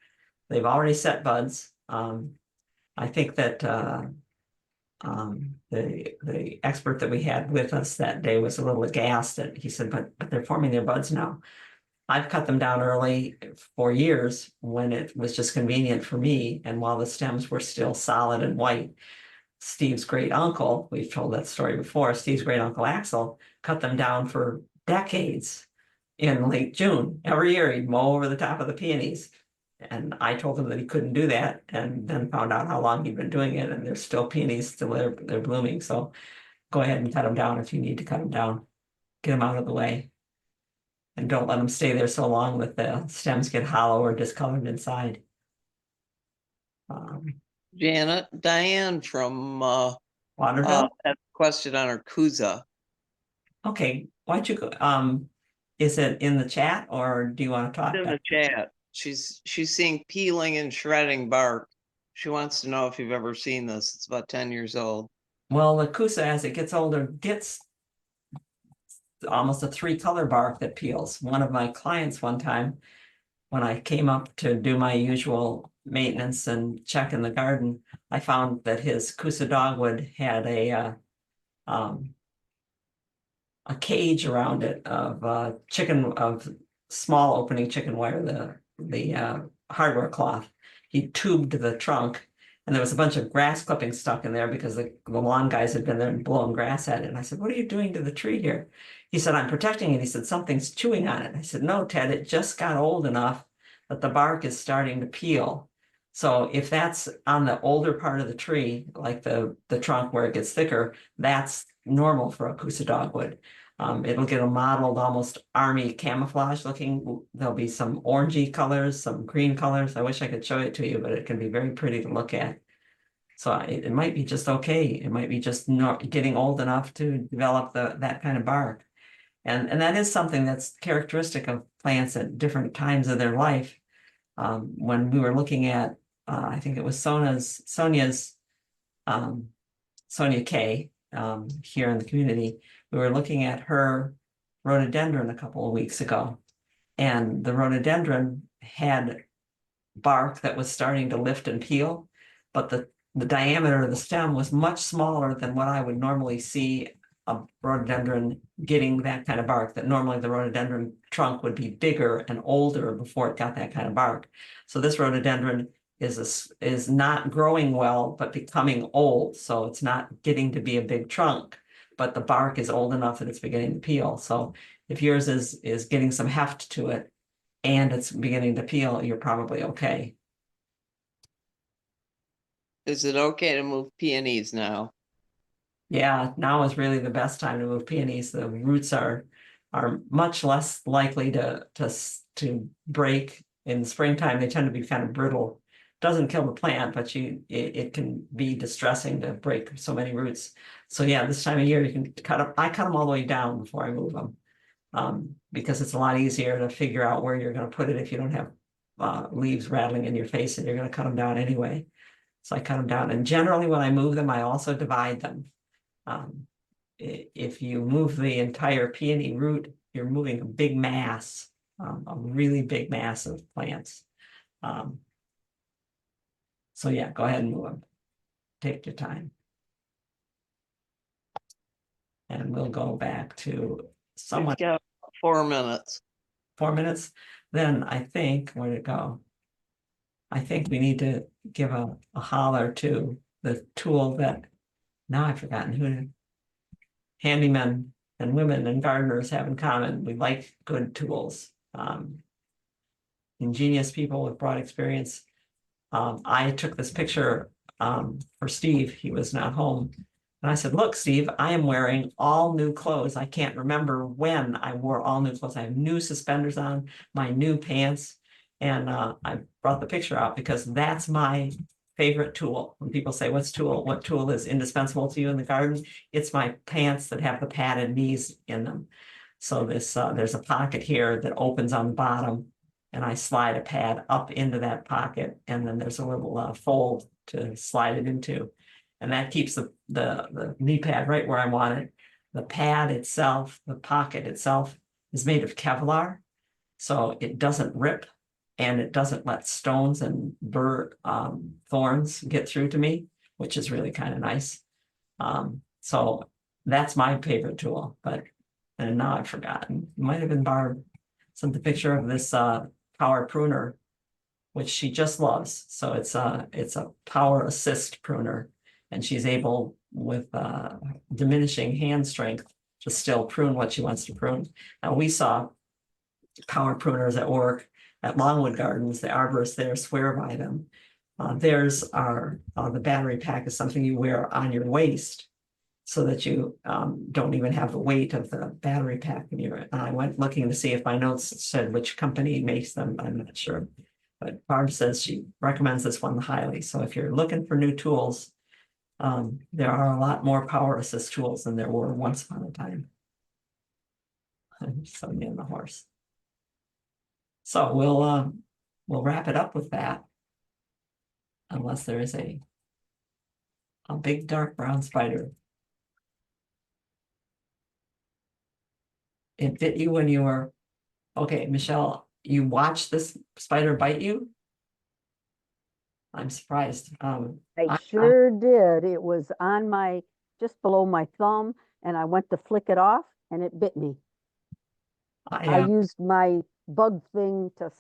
They've already set buds. I think that the expert that we had with us that day was a little aghast, and he said, but they're forming their buds now. I've cut them down early for years when it was just convenient for me, and while the stems were still solid and white. Steve's great uncle, we've told that story before, Steve's great uncle Axel cut them down for decades in late June. Every year he'd mow over the top of the peonies. And I told him that he couldn't do that, and then found out how long he'd been doing it, and there's still peonies still they're blooming. So go ahead and cut them down if you need to cut them down. Get them out of the way. And don't let them stay there so long that the stems get hollow or discolored inside. Janet, Diane from Waterville. had a question on her Kuza. Okay, why don't you go, is it in the chat or do you want to talk? In the chat, she's seeing peeling and shredding bark. She wants to know if you've ever seen this. It's about 10 years old. Well, the Kusa, as it gets older, gets almost a 3-color bark that peels. One of my clients one time, when I came up to do my usual maintenance and check in the garden, I found that his Kusa dogwood had a cage around it of small opening chicken wire, the hardware cloth. He tubed the trunk, and there was a bunch of grass clippings stuck in there because the lawn guys had been there and blown grass at it. And I said, what are you doing to the tree here? He said, I'm protecting it. He said, something's chewing on it. I said, no, Ted, it just got old enough that the bark is starting to peel. So if that's on the older part of the tree, like the trunk where it gets thicker, that's normal for a Kusa dogwood. It'll get a mottled, almost army camouflage looking. There'll be some orangey colors, some green colors. I wish I could show it to you, but it can be very pretty to look at. So it might be just okay. It might be just not getting old enough to develop that kind of bark. And that is something that's characteristic of plants at different times of their life. When we were looking at, I think it was Sonia's Sonia K here in the community, we were looking at her rhododendron a couple of weeks ago. And the rhododendron had bark that was starting to lift and peel, but the diameter of the stem was much smaller than what I would normally see a rhododendron getting that kind of bark. That normally the rhododendron trunk would be bigger and older before it got that kind of bark. So this rhododendron is not growing well, but becoming old. So it's not getting to be a big trunk, but the bark is old enough that it's beginning to peel. So if yours is getting some heft to it and it's beginning to peel, you're probably okay. Is it okay to move peonies now? Yeah, now is really the best time to move peonies. The roots are much less likely to break. In the springtime. They tend to be kind of brittle. Doesn't kill the plant, but it can be distressing to break so many roots. So yeah, this time of year you can cut them. I cut them all the way down before I move them, because it's a lot easier to figure out where you're going to put it if you don't have leaves rattling in your face and you're going to cut them down anyway. So I cut them down, and generally when I move them, I also divide them. If you move the entire peony root, you're moving a big mass, a really big mass of plants. So yeah, go ahead and move them. Take your time. And we'll go back to someone. We've got 4 minutes. 4 minutes. Then I think, where'd it go? I think we need to give a holler to the tool that, now I've forgotten who handymen and women and gardeners have in common. We like good tools. Ingenious people with broad experience. I took this picture for Steve. He was not home. And I said, look, Steve, I am wearing all new clothes. I can't remember when I wore all new clothes. I have new suspenders on, my new pants. And I brought the picture out because that's my favorite tool. When people say, what tool is indispensable to you in the garden? It's my pants that have the padded knees in them. So this, there's a pocket here that opens on the bottom, and I slide a pad up into that pocket, and then there's a little fold to slide it into. And that keeps the knee pad right where I want it. The pad itself, the pocket itself, is made of Kevlar, so it doesn't rip, and it doesn't let stones and thorns get through to me, which is really kind of nice. So that's my favorite tool, and now I've forgotten. It might have been Barb sent the picture of this power pruner, which she just loves. So it's a power assist pruner, and she's able, with diminishing hand strength, to still prune what she wants to prune. Now, we saw power pruners at work at Longwood Gardens. The arborists there swear by them. Theirs are, the battery pack is something you wear on your waist, so that you don't even have the weight of the battery pack in your. I went looking to see if my notes said which company makes them. I'm not sure, but Barb says she recommends this one highly. So if you're looking for new tools, there are a lot more power assist tools than there were once upon a time. So me and the horse. So we'll wrap it up with that, unless there is a big dark brown spider. It bit you when you were, okay, Michelle, you watched this spider bite you? I'm surprised. I sure did. It was on just below my thumb, and I went to flick it off and it bit me. I used my bug thing to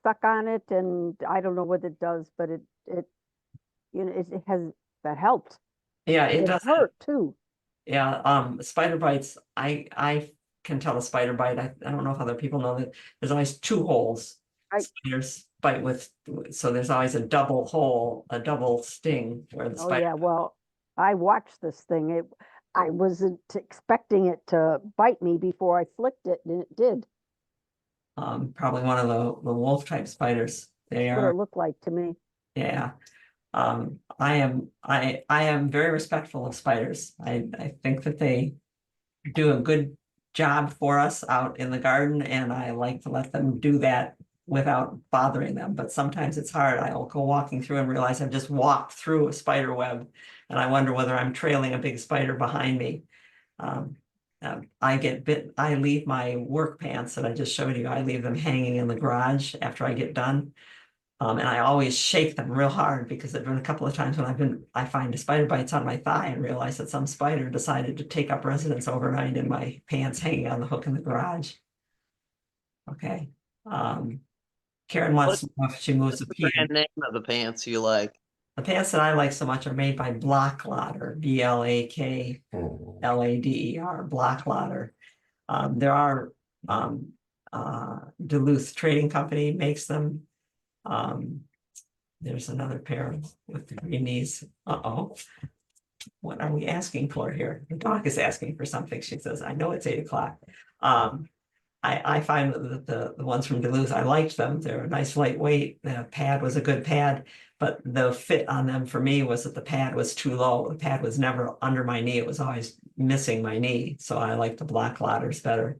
suck on it, and I don't know what it does, but it that helped. Yeah, it does hurt too. Yeah, spider bites, I can tell a spider bite. I don't know if other people know that there's always two holes. Spiders bite with, so there's always a double hole, a double sting where the Oh spider. yeah, well, I watched this thing. I wasn't expecting it to bite me before I flicked it, and it did. Probably one of the wolf type spiders. They What are, it looked like to me. yeah. I am very respectful of spiders. I think that they do a good job for us out in the garden, and I like to let them do that without bothering them. But sometimes it's hard. I'll go walking through and realize I've just walked through a spider web, and I wonder whether I'm trailing a big spider behind me. I get bit. I leave my work pants that I just showed you. I leave them hanging in the garage after I get done. And I always shake them real hard, because there've been a couple of times when I find a spider bites on my thigh and realize that some spider decided to take up residence overnight in my pants hanging on the hook in the garage. Okay. Karen wants to know if she moves the Brand name of the pants you like. The pants that I like so much are made by Blacklader, Blaklader, Blacklader. There are Duluth Trading Company makes them. There's another pair with the green knees. Uh-oh. What are we asking for here? The dog is asking for something. She says, I know it's 8 o'clock. I find that the ones from Duluth, I liked them. They're a nice lightweight. The pad was a good pad, but the fit on them for me was that the pad was too low. The pad was never under my knee. It was always missing my knee. So I like the Blackladers better.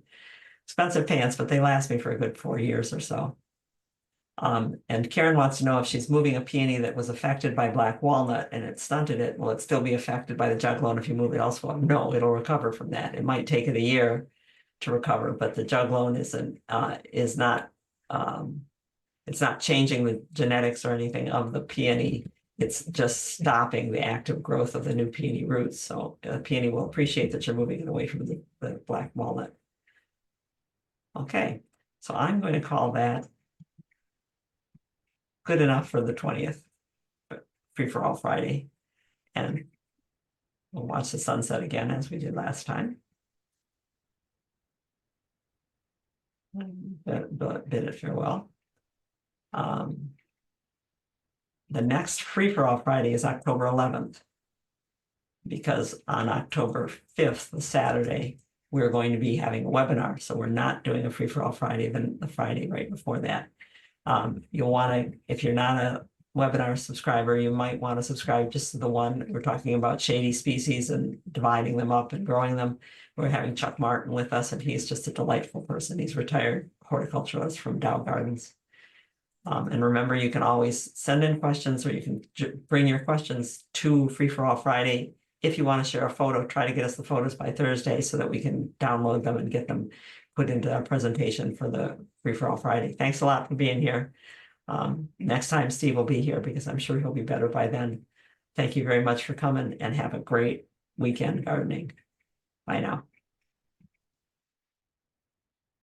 Expensive pants, but they last me for a good 4 years or so. And Karen wants to know if she's moving a peony that was affected by black walnut and it stunted it. Will it still be affected by the juglone if you move it elsewhere? No, it'll recover from that. It might take it a year to recover, but the juglone is not it's not changing the genetics or anything of the peony. It's just stopping the active growth of the new peony roots. So the peony will appreciate that you're moving it away from the black walnut. Okay, so I'm going to call that good enough for the 20th, Free for All Friday. And we'll watch the sunset again as we did last time. Bid it farewell. The next Free for All Friday is October 11th. Because on October 5th, the Saturday, we're going to be having a webinar. So we're not doing a Free for All Friday, then the Friday right before that. You'll want to, if you're not a webinar subscriber, you might want to subscribe just to the one. We're talking about shady species and dividing them up and growing them. We're having Chuck Martin with us, and he's just a delightful person. He's retired horticulturalist from Dow Gardens. And remember, you can always send in questions, or you can bring your questions to Free for All Friday. If you want to share a photo, try to get us the photos by Thursday so that we can download them and get them put into our presentation for the Free for All Friday. Thanks a lot for being here. Next time Steve will be here because I'm sure he'll be better by then. Thank you very much for coming, and have a great weekend gardening. Bye now.